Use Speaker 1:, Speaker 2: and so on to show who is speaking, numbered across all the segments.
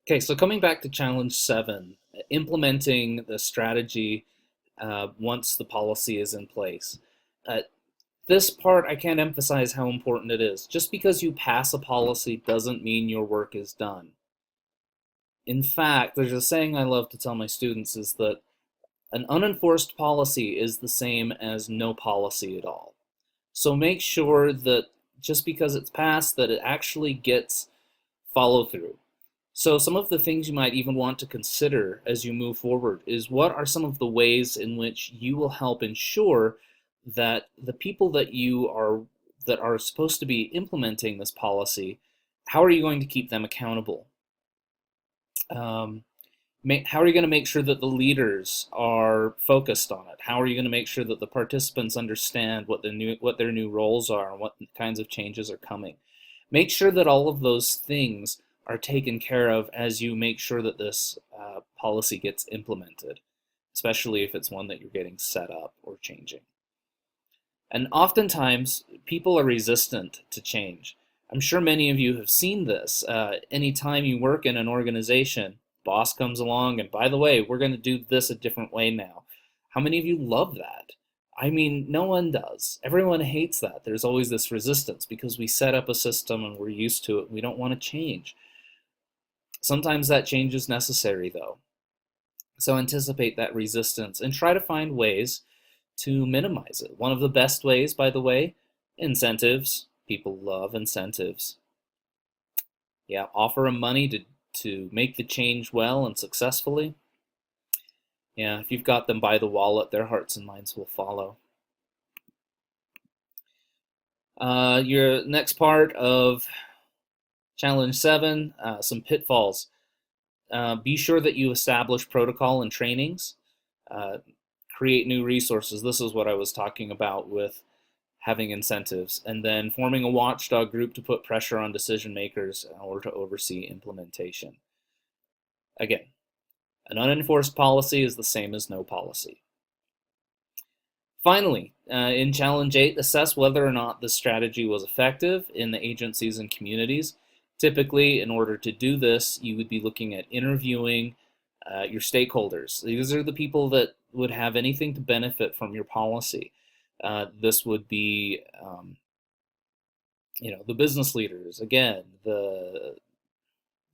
Speaker 1: Okay, so coming back to challenge 7, implementing the strategy once the policy is in place. Uh, this part, I can't emphasize how important it is. Just because you pass a policy doesn't mean your work is done. In fact, there's a saying I love to tell my students is that an unenforced policy is the same as no policy at all. So make sure that just because it's passed, that it actually gets follow through. So some of the things you might even want to consider as you move forward is what are some of the ways in which you will help ensure that the people that are supposed to be implementing this policy, how are you going to keep them accountable? Um, how are you going to make sure that the leaders are focused on it? How are you going to make sure that the participants understand what their new roles are and what kinds of changes are coming? Make sure that all of those things are taken care of as you make sure that this policy gets implemented, especially if it's one that you're getting set up or changing. And oftentimes, people are resistant to change. I'm sure many of you have seen this. Anytime you work in an organization, boss comes along and, by the way, we're going to do this a different way now. How many of you love that? I mean, no one does. Everyone hates that. There's always this resistance because we set up a system and we're used to it. We don't want to change. Sometimes that change is necessary, though. So anticipate that resistance and try to find ways to minimize it. One of the best ways, by the way, incentives. People love incentives. Yeah, offer them money to make the change well and successfully. Yeah, if you've got them by the wallet, their hearts and minds will follow. Your next part of challenge 7, some pitfalls. Be sure that you establish protocol and trainings. Create new resources. This is what I was talking about with having incentives, and then forming a watchdog group to put pressure on decision makers in order to oversee implementation. Again, an unenforced policy is the same as no policy. Finally, in Challenge 8, assess whether or not the strategy was effective in the agencies and communities. Typically, in order to do this, you would be looking at interviewing your stakeholders. These are the people that would have anything to benefit from your policy. This would be, the business leaders, again, the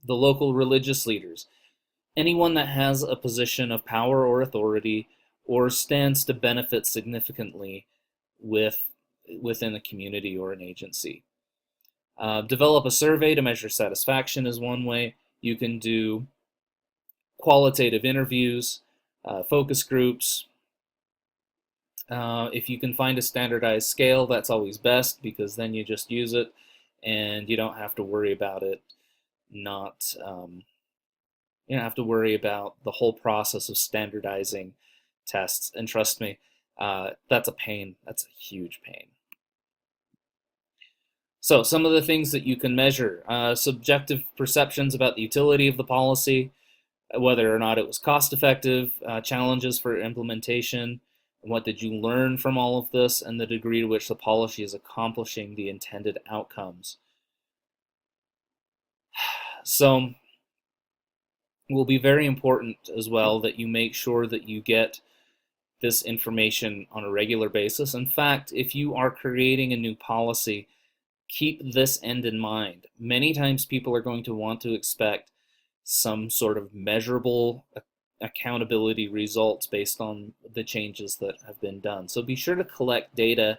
Speaker 1: local religious leaders, anyone that has a position of power or authority or stands to benefit significantly within a community or an agency. Develop a survey to measure satisfaction is one way. You can do qualitative interviews, focus groups. If you can find a standardized scale, that's always best because then you just use it and you don't have to worry about it not you don't have to worry about the whole process of standardizing tests. And trust me, that's a pain. That's a huge pain. So some of the things that you can measure, subjective perceptions about the utility of the policy, whether or not it was cost effective, challenges for implementation, and what did you learn from all of this, and the degree to which the policy is accomplishing the intended outcomes. So it will be very important as well that you make sure that you get this information on a regular basis. In fact, if you are creating a new policy, keep this end in mind. Many times people are going to want to expect some sort of measurable accountability results based on the changes that have been done. So be sure to collect data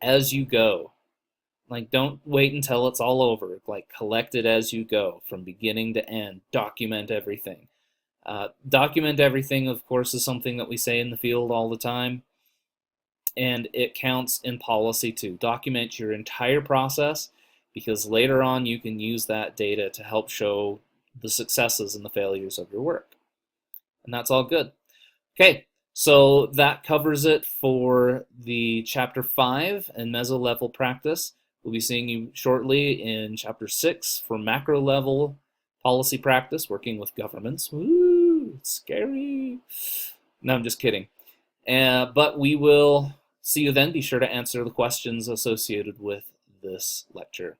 Speaker 1: as you go. Like, don't wait until it's all over. Like, collect it as you go from beginning to end. Document everything. Document everything, of course, is something that we say in the field all the time, and it counts in policy too. Document your entire process because later on you can use that data to help show the successes and the failures of your work. And that's all good. Okay, so that covers it for the Chapter 5 and meso-level practice. We'll be seeing you shortly in Chapter 6 for macro-level policy practice, working with governments. Woo, it's scary. No, I'm just kidding. But we will see you then. Be sure to answer the questions associated with this lecture.